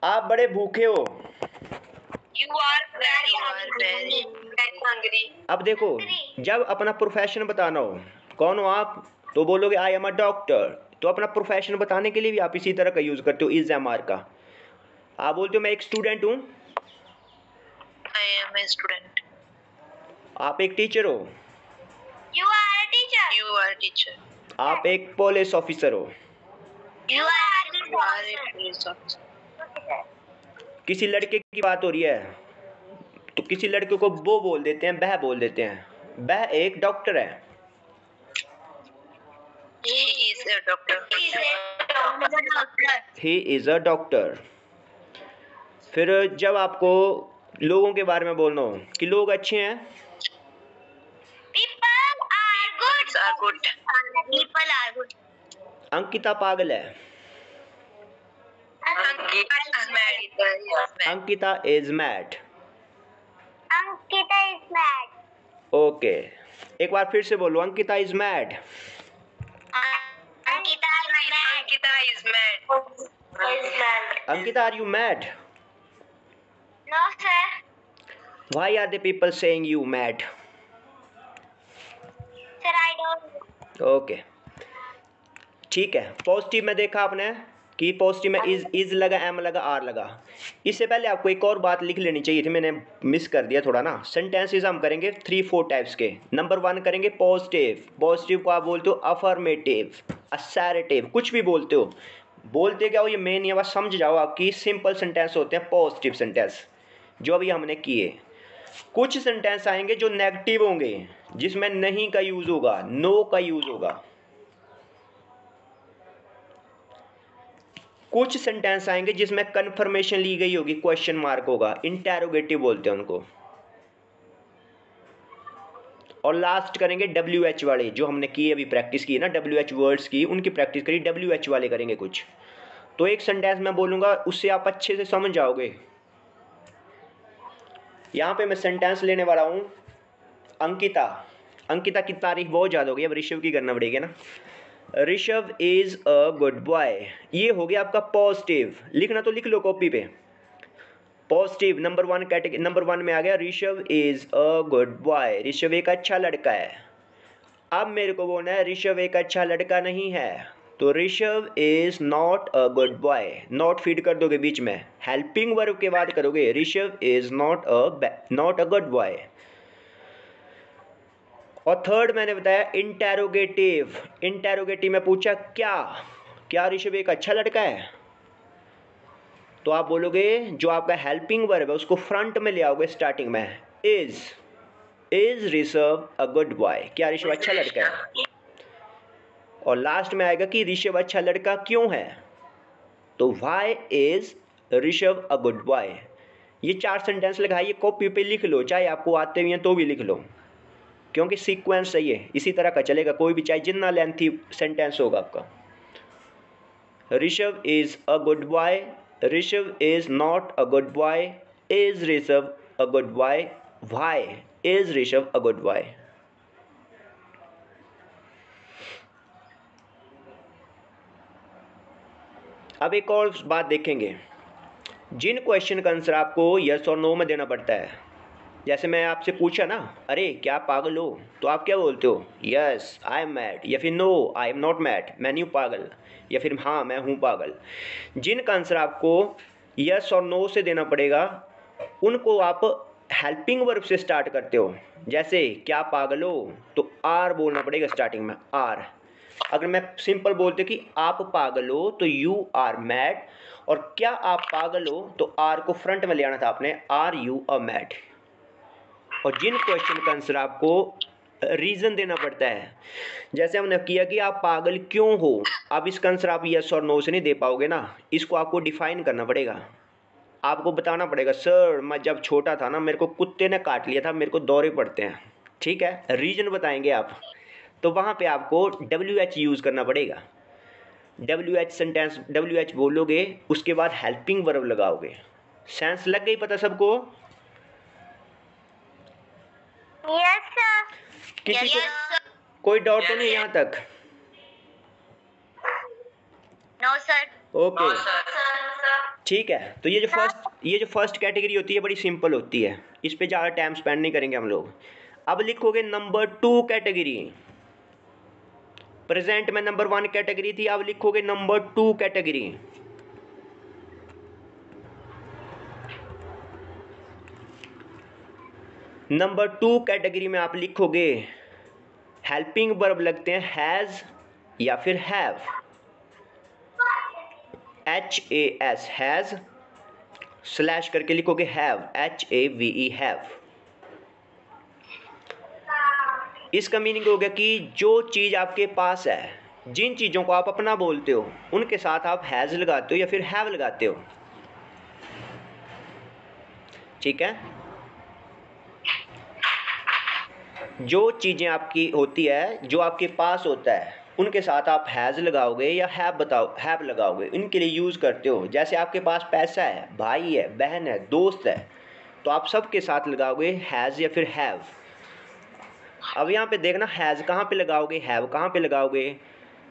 आप बड़े भूखे हो। You are very hungry. अब देखो, जब अपना प्रोफेशन बताना हो, कौन हो आप, तो बोलोगे आई एम अ डॉक्टर। तो अपना प्रोफेशन बताने के लिए भी आप इसी तरह का यूज करते हो, इज एम आर का। आप बोलते हो मैं एक स्टूडेंट हूँ। I am a student. आप एक टीचर हो। You are a teacher. You are a teacher. आप एक पुलिस ऑफिसर हो। You are a police officer. किसी लड़के की बात हो रही है, तो किसी लड़के को वो बोल देते हैं, वह बोल देते हैं। वह एक डॉक्टर है। He is a doctor. He is a doctor. फिर जब आपको लोगों के बारे में बोलना हो कि लोग अच्छे हैं, People are good. People are good. Ankita पागल है। Ankita is mad. Ankita is mad. Okay, एक बार फिर से बोलो, Ankita is mad. Ankita is mad. Ankita is mad. Ankita are you mad? No, sir. Why are the people saying you mad? Sir, I don't. Okay, ठीक है। Positive में देखा आपने कि पॉजिटिव में इज लगा, एम लगा, आर लगा। इससे पहले आपको एक और बात लिख लेनी चाहिए थी, मैंने मिस कर दिया थोड़ा ना। सेंटेंसेस हम करेंगे 3-4 टाइप्स के। नंबर 1 करेंगे पॉजिटिव। पॉजिटिव को आप बोलते हो अफर्मेटिव, असैरेटिव, कुछ भी बोलते हो। बोलते क्या हो, ये मेन ये बात समझ जाओ आपकी। सिंपल सेंटेंस होते हैं पॉजिटिव सेंटेंस, जो अभी हमने किए। कुछ सेंटेंस आएंगे जो नेगेटिव होंगे, जिसमें नहीं का यूज होगा, नो का यूज होगा। कुछ सेंटेंस आएंगे जिसमें कन्फर्मेशन ली गई होगी, क्वेश्चन मार्क होगा, इंटेरोगेटिव बोलते हैं उनको। और लास्ट करेंगे WH वाले, जो हमने किए अभी प्रैक्टिस की ना, WH वर्ड्स की, उनकी प्रैक्टिस करी। WH वाले करेंगे कुछ। तो एक सेंटेंस मैं बोलूंगा, उससे आप अच्छे से समझ जाओगे। यहाँ पे मैं सेंटेंस लेने वाला हूँ अंकिता। अंकिता की तारीफ बहुत ज़्यादा होगी, अब ऋषभ की करना पड़ेगी ना। Rishabh is a good boy, ये हो गया आपका पॉजिटिव। लिखना तो लिख लो कॉपी पे। पॉजिटिव नंबर 1 कैटेगरी, नंबर 1 में आ गया Rishabh is a good boy, Rishabh एक अच्छा लड़का है। अब मेरे को बोलना है ऋषभ एक अच्छा लड़का नहीं है, तो Rishabh is not a good boy. Not feed कर दोगे बीच में, हेल्पिंग वर्ब के बाद करोगे, Rishabh is not a good boy. और थर्ड मैंने बताया इंटेरोगेटिव। इंटेरोगेटिव में पूछा क्या ऋषभ एक अच्छा लड़का है, तो आप बोलोगे जो आपका हेल्पिंग वर्ब है उसको फ्रंट में ले आओगे स्टार्टिंग में। Is Rishabh a good boy, क्या ऋषभ अच्छा लड़का है। और लास्ट में आएगा कि ऋषभ अच्छा लड़का क्यों है, तो why is Rishabh a good boy. ये 4 सेंटेंस लगाइए, कॉपी पे लिख लो, चाहे आपको आते हुए हैं तो भी लिख लो, क्योंकि सीक्वेंस सही है, इसी तरह का चलेगा। कोई भी चाहे जितना लेंथी सेंटेंस होगा आपका। Rishabh is a good boy, Rishabh is not a good boy, is Rishabh a good boy, why is Rishabh a good boy. अब एक और बात देखेंगे, जिन क्वेश्चन का आंसर आपको यस और नो में देना पड़ता है। जैसे मैं आपसे पूछा ना, अरे क्या आप पागल हो, तो आप क्या बोलते हो, यस आई एम मैड, या फिर no I am not mad, मैं नहीं हूँ पागल, या फिर हाँ मैं हूँ पागल। जिनका आंसर आपको यस और नो से देना पड़ेगा, उनको आप हेल्पिंग वर्ब से स्टार्ट करते हो। जैसे क्या पागल हो, तो आर बोलना पड़ेगा स्टार्टिंग में, आर। अगर मैं सिंपल बोलते कि आप पागल हो, तो यू आर मैड। और क्या आप पागल हो, तो आर को फ्रंट में ले आना था आपने, आर यू अ मैड। और जिन क्वेश्चन का आंसर आपको रीजन देना पड़ता है, जैसे हमने किया कि आप पागल क्यों हो, अब इसका आंसर आप यस और नो से नहीं दे पाओगे ना, इसको आपको डिफाइन करना पड़ेगा। आपको बताना पड़ेगा सर मैं जब छोटा था ना, मेरे को कुत्ते ने काट लिया था, मेरे को दौरे पड़ते हैं। ठीक है, रीजन बताएंगे आप, तो वहाँ पे आपको WH यूज़ करना पड़ेगा। WH सेंटेंस, WH बोलोगे, उसके बाद हेल्पिंग वर्ब लगाओगे। सेंस लग गई पता सबको? Yes, sir. किसी को Yes, sir. कोई डाउट तो नहीं यहाँ तक? No, sir. ओके ठीक है। तो ये जो फर्स्ट कैटेगरी होती है बड़ी सिंपल होती है, इस पे ज़्यादा टाइम स्पेंड नहीं करेंगे हम लोग। अब लिखोगे नंबर 2 कैटेगरी। प्रेजेंट में नंबर 1 कैटेगरी थी, अब लिखोगे नंबर 2 कैटेगरी। नंबर 2 कैटेगरी में आप लिखोगे हेल्पिंग वर्ब लगते हैं हैज या फिर हैव। HAS हैज स्लैश करके लिखोगे हैव, HAVE हैव। इसका मीनिंग हो गया कि जो चीज़ आपके पास है, जिन चीज़ों को आप अपना बोलते हो, उनके साथ आप हैज़ लगाते हो या फिर हैव लगाते हो। ठीक है, जो चीज़ें आपकी होती है, जो आपके पास होता है, उनके साथ आप हैज़ लगाओगे या हैव लगाओगे, इनके लिए यूज़ करते हो। जैसे आपके पास पैसा है, भाई है, बहन है, दोस्त है, तो आप सबके साथ लगाओगे हैज़ या फिर हैव। अब यहाँ पे देखना हैज़ कहाँ पे लगाओगे, हैव कहाँ पे लगाओगे।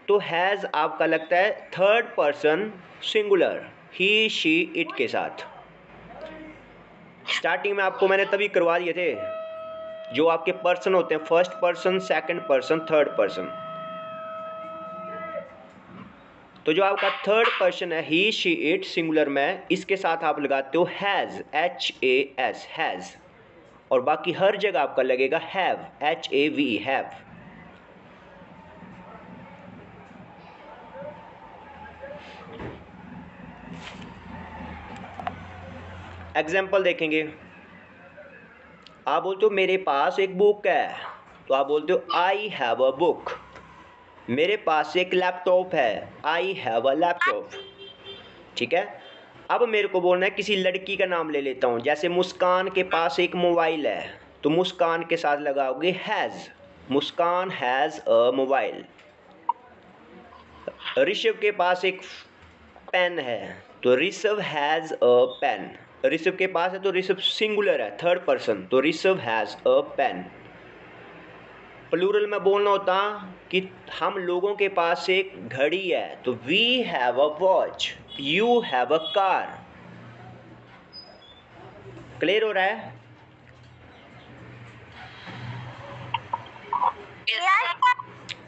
तो हैज़ आपका लगता है third person singular, he she it के साथ। स्टार्टिंग में आपको मैंने तभी करवा दिए थे, जो आपके पर्सन होते हैं, first person, second person, third person. तो जो आपका थर्ड पर्सन है ही शी इट सिंगुलर में, इसके साथ आप लगाते हो हैज़, HAS हैज़। और बाकी हर जगह आपका लगेगा हैव, HAVE हैव। एग्जाम्पल देखेंगे। आप बोलते हो मेरे पास एक बुक है, तो आप बोलते हो आई हैव अ बुक। मेरे पास एक लैपटॉप है, आई हैव अ लैपटॉप। ठीक है, अब मेरे को बोलना है किसी लड़की का नाम ले लेता हूँ, जैसे मुस्कान के पास एक मोबाइल है, तो मुस्कान के साथ लगाओगे has, Muskan has a mobile. Rishabh के पास एक पेन है, तो Rishabh has a pen. Rishabh के पास है तो ऋषभ सिंगुलर है, थर्ड पर्सन, तो Rishabh has a pen. Plural में बोलना होता कि हम लोगों के पास एक घड़ी है, तो we have a watch, you have a car. Clear हो रहा है?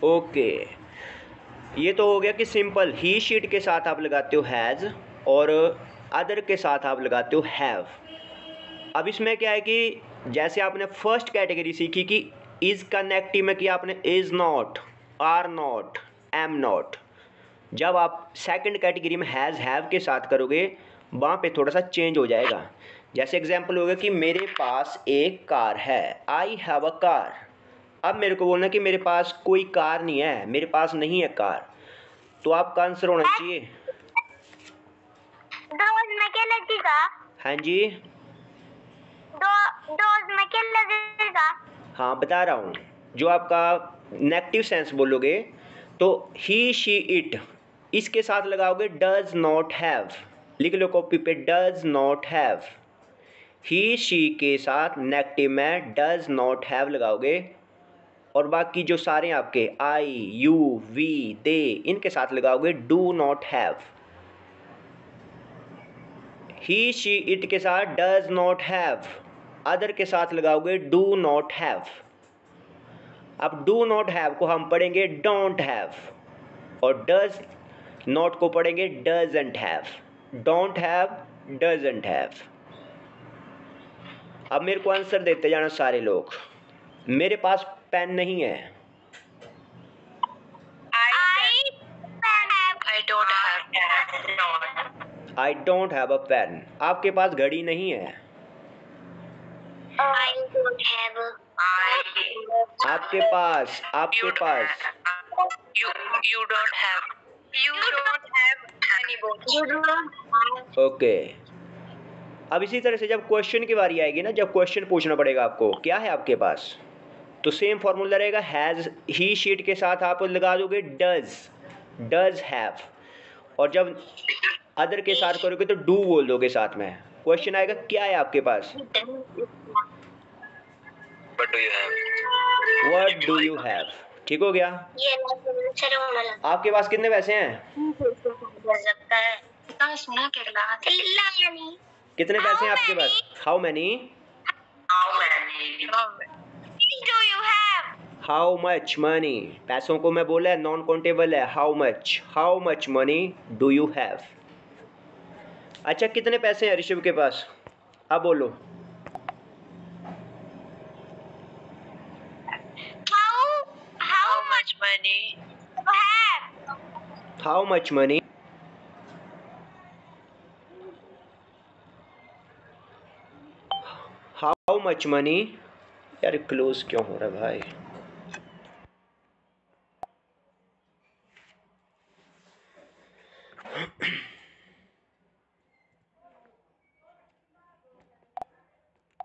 ओके, ये तो हो गया कि सिंपल ही शीट के साथ आप लगाते हो हैज़ और अदर के साथ आप लगाते हो हैव। अब इसमें क्या है कि जैसे आपने फर्स्ट कैटेगरी सीखी कि इज का नेगेटिव में किया आपने is not, are not, am not. जब आप सेकंड कैटेगरी में हैज़ हैव के साथ करोगे, वहाँ पे थोड़ा सा चेंज हो जाएगा। जैसे एग्जांपल होगा कि मेरे पास एक कार है, आई हैव अ कार। अब मेरे को बोलना कि मेरे पास कोई कार नहीं है, मेरे पास नहीं है कार, तो आपका आंसर होना चाहिए डोज में क्या लगेगा? हाँ जी, डोज में क्या लगेगा? हाँ बता रहा हूँ। जो आपका नेगेटिव सेंस बोलोगे तो ही शी इट, इसके साथ लगाओगे डज नॉट हैव। लिख लो कॉपी पे, does not have. He she के साथ नेगेटिव में डज नॉट हैव लगाओगे, और बाकी जो सारे आपके आई, यू, वी, दे, इनके साथ लगाओगे do not have. He she it के साथ डज नॉट हैव, अदर के साथ लगाओगे डू नॉट हैव। अब डू नॉट हैव को हम पढ़ेंगे डोंट हैव, और डज नॉट को पढ़ेंगे doesn't have. Don't have, doesn't have. अब मेरे को आंसर देते जाना सारे लोग। मेरे पास पेन नहीं है, I don't have a pen. आपके पास घड़ी नहीं है, आपके पास ओके। अब इसी तरह से जब क्वेश्चन की बारी आएगी ना, जब क्वेश्चन पूछना पड़ेगा आपको क्या है आपके पास, तो सेम फॉर्मूला रहेगा हैज़। ही शीट के साथ आप लगा दोगे डज हैव, और जब अदर के साथ करोगे तो डू बोल दोगे साथ में। क्वेश्चन आएगा क्या है आपके पास, व्हाट डू यू हैव। ठीक हो गया? आपके पास कितने पैसे हैं? कर सकता है। इतना सुना केला कितने पैसे हैं आपके पास? How many? Do you have? How much money? पैसों को मैं बोला है, नॉन काउंटेबल है। How much money do you have? अच्छा, कितने पैसे हैं ऋषभ के पास? अब बोलो। How much money? you have? How much money? How much money? यार क्लोज क्यों हो रहा है भाई?